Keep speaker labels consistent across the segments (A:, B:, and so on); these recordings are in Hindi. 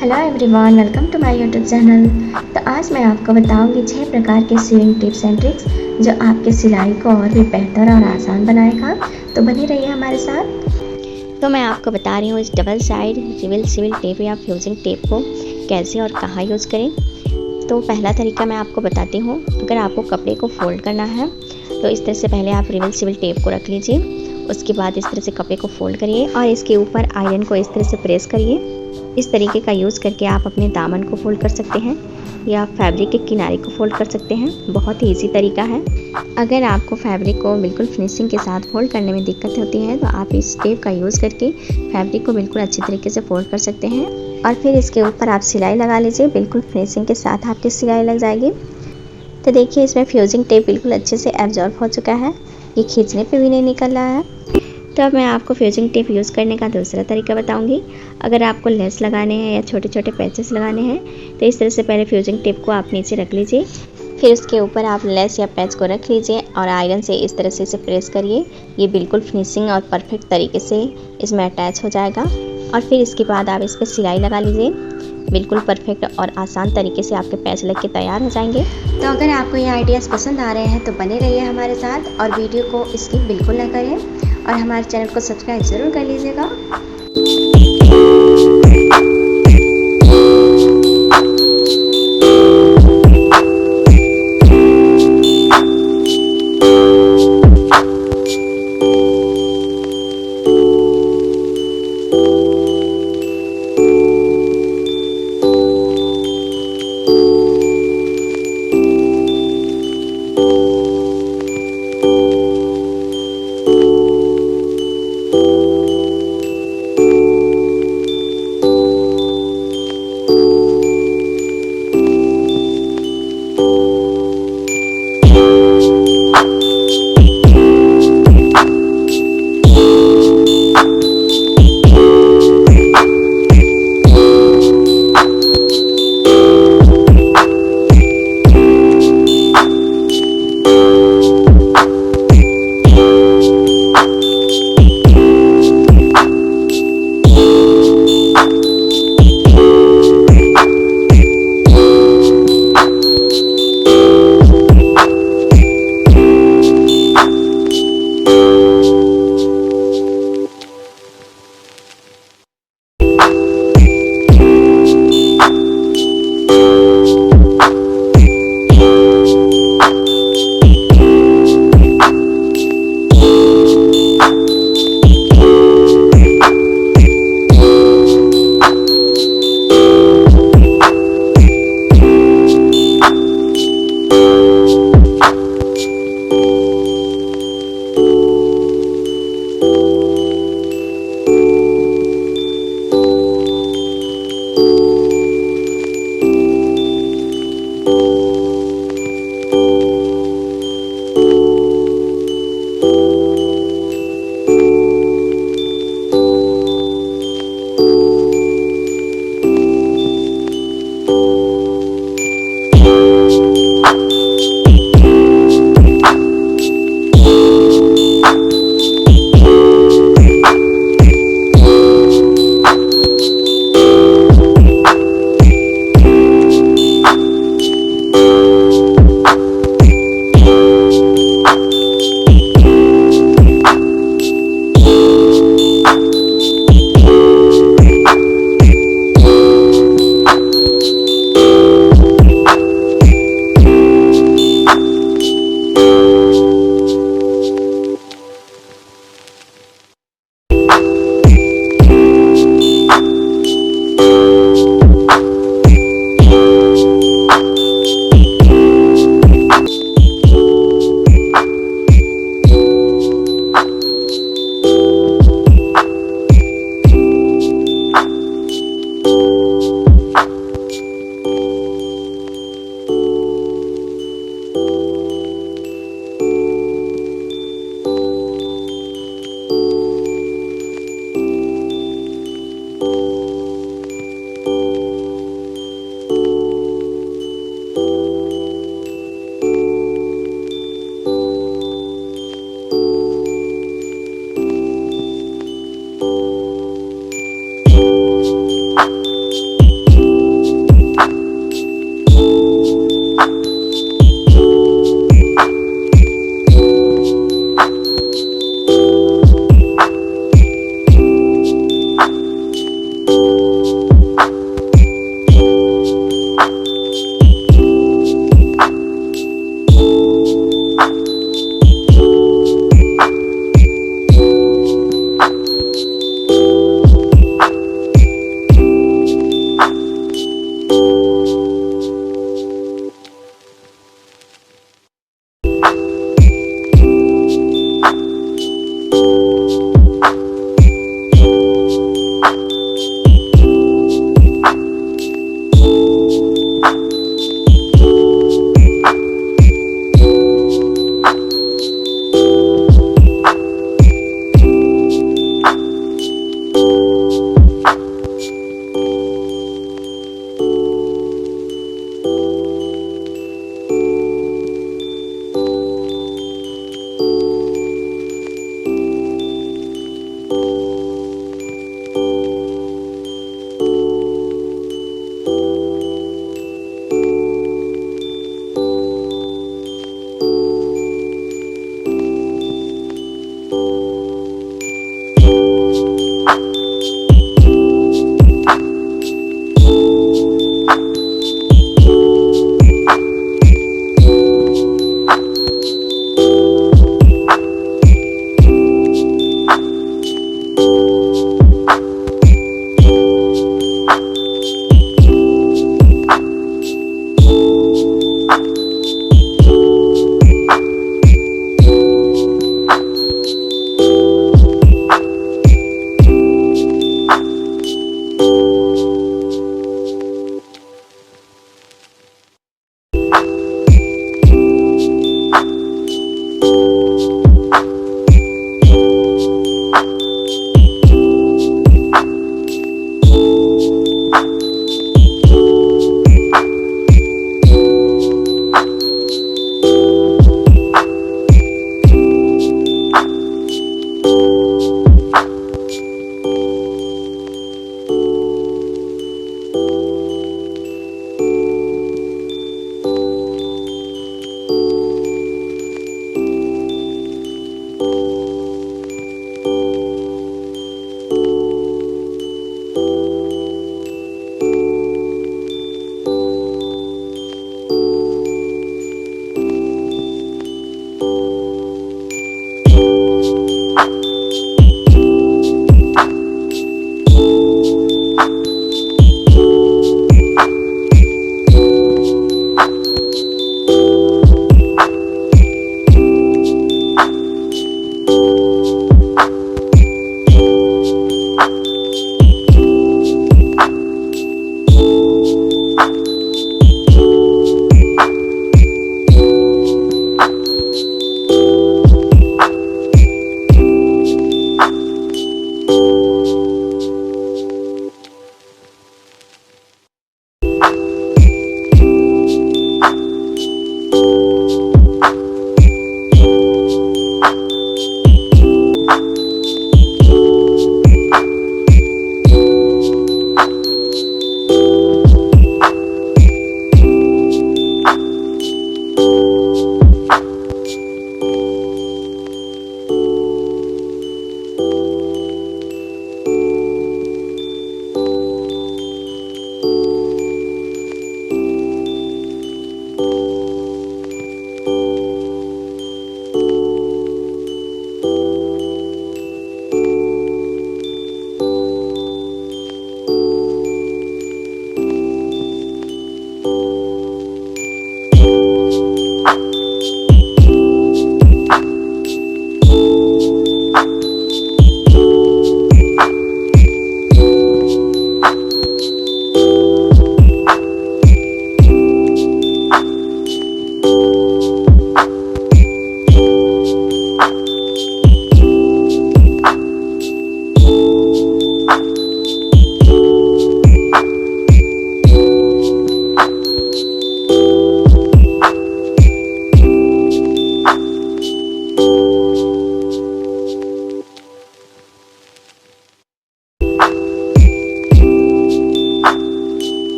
A: Hello everyone, welcome to my YouTube channel. तो आज मैं आपको बताऊंगी 6 प्रकार के सिविंग टिप्स एंड ट्रिक्स जो आपके सिलाई को और भी बेहतर और आसान बनाएगा। तो बने रहिए हमारे साथ। तो मैं आपको बता रही हूँ इस डबल साइड रिवेल टेप या फ्यूजिंग टेप को कैसे और कहाँ यूज़ करें। तो पहला तरीका मैं आपको बताती हूँ। अगर आपको कपड़े को फोल्ड करना है तो इस तरह से पहले आप रिवेल टेप को रख लीजिए। उसके बाद इस तरह से कपड़े को फोल्ड करिए और इसके ऊपर आयरन को इस तरह से प्रेस करिए। इस तरीके का यूज़ करके आप अपने दामन को फोल्ड कर सकते हैं या फैब्रिक के किनारे को फोल्ड कर सकते हैं। बहुत ही इजी तरीका है। अगर आपको फैब्रिक को बिल्कुल फिनिशिंग के साथ फोल्ड करने में दिक्कत होती है तो आप इस टेप का यूज़ करके फैब्रिक को बिल्कुल अच्छी तरीके से फोल्ड कर सकते हैं और फिर इसके ऊपर आप सिलाई लगा लीजिए। बिल्कुल फिनिशिंग के साथ आपकी सिलाई लग जाएगी। तो देखिए इसमें फ्यूजिंग टेप बिल्कुल अच्छे से एब्जॉर्ब हो चुका है, ये खींचने पे भी नहीं निकल रहा है। तो अब मैं आपको फ्यूजिंग टेप यूज़ करने का दूसरा तरीका बताऊंगी। अगर आपको लेस लगाने हैं या छोटे छोटे पैचेस लगाने हैं तो इस तरह से पहले फ्यूजिंग टेप को आप नीचे रख लीजिए, फिर उसके ऊपर आप लेस या पैच को रख लीजिए और आयरन से इस तरह से इसे प्रेस करिए। ये बिल्कुल फिनिशिंग और परफेक्ट तरीके से इसमें अटैच हो जाएगा और फिर इसके बाद आप इस पर सिलाई लगा लीजिए। बिल्कुल परफेक्ट और आसान तरीके से आपके पैच लग के तैयार हो जाएंगे। तो अगर आपको ये आइडियाज़ पसंद आ रहे हैं तो बने रहिए हमारे साथ और वीडियो को स्किप बिल्कुल ना करें और हमारे चैनल को सब्सक्राइब ज़रूर कर लीजिएगा।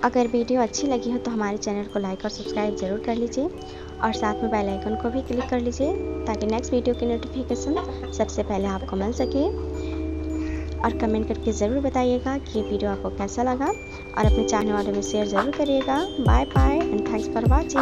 A: अगर वीडियो अच्छी लगी हो तो हमारे चैनल को लाइक और सब्सक्राइब ज़रूर कर लीजिए और साथ में बेल आइकन को भी क्लिक कर लीजिए ताकि नेक्स्ट वीडियो की नोटिफिकेशन सबसे पहले आपको मिल सके। और कमेंट करके ज़रूर बताइएगा कि ये वीडियो आपको कैसा लगा और अपने चाहने वालों में शेयर ज़रूर करिएगा। Bye bye and thanks for watching.